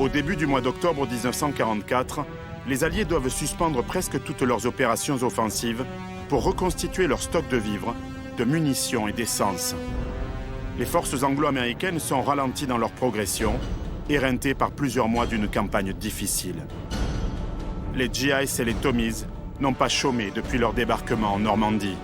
Au début du mois d'octobre 1944, les Alliés doivent suspendre presque toutes leurs opérations offensives pour reconstituer leur stock de vivres, de munitions et d'essence. Les forces anglo-américaines sont ralenties dans leur progression, éreintées par plusieurs mois d'une campagne difficile. Les GIs et les Tommies n'ont pas chômé depuis leur débarquement en Normandie.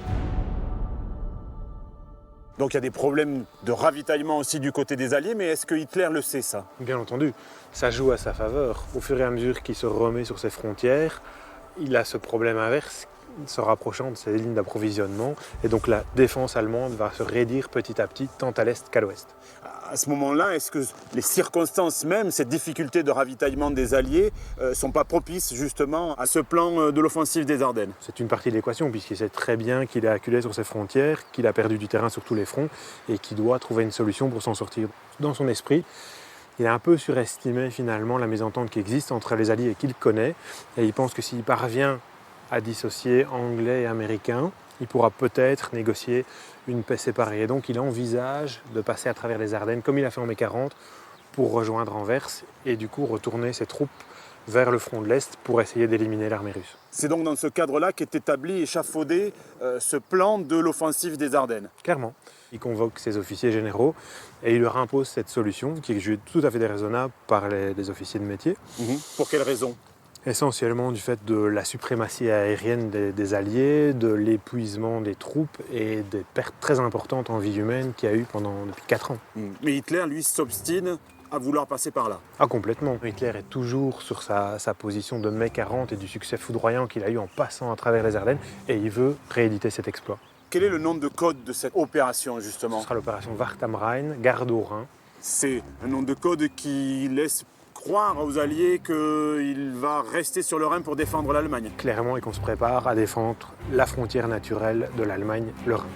Donc il y a des problèmes de ravitaillement aussi du côté des Alliés, mais est-ce que Hitler le sait, ça? Bien entendu, ça joue à sa faveur. Au fur et à mesure qu'il se remet sur ses frontières, il a ce problème inverse, se rapprochant de ses lignes d'approvisionnement. Et donc la défense allemande va se raidir petit à petit, tant à l'est qu'à l'ouest. À ce moment-là, est-ce que les circonstances même, cette difficulté de ravitaillement des Alliés, sont pas propices justement à ce plan de l'offensive des Ardennes? C'est une partie de l'équation, puisqu'il sait très bien qu'il est acculé sur ses frontières, qu'il a perdu du terrain sur tous les fronts, et qu'il doit trouver une solution pour s'en sortir. Dans son esprit, il a un peu surestimé finalement la mésentente qui existe entre les Alliés et qu'il connaît, et il pense que s'il parvient à dissocier Anglais et Américains, il pourra peut-être négocier une paix séparée. Et donc il envisage de passer à travers les Ardennes, comme il a fait en mai 40, pour rejoindre Anvers et du coup retourner ses troupes vers le front de l'Est pour essayer d'éliminer l'armée russe. C'est donc dans ce cadre-là qu'est établi, échafaudé, ce plan de l'offensive des Ardennes. Clairement. Il convoque ses officiers généraux et il leur impose cette solution qui est jugée tout à fait déraisonnable par les officiers de métier. Pour quelle raison? Essentiellement du fait de la suprématie aérienne des Alliés, de l'épuisement des troupes et des pertes très importantes en vie humaine qu'il y a eu depuis 4 ans. Mais Hitler, lui, s'obstine à vouloir passer par là. Ah, complètement. Hitler est toujours sur sa position de mai 40 et du succès foudroyant qu'il a eu en passant à travers les Ardennes et il veut rééditer cet exploit. Quel est le nom de code de cette opération, justement? Ce sera l'opération Wart am Rhein, garde au Rhin. C'est un nom de code qui laisse croire aux Alliés qu'il va rester sur le Rhin pour défendre l'Allemagne. Clairement, et qu'on se prépare à défendre la frontière naturelle de l'Allemagne, le Rhin.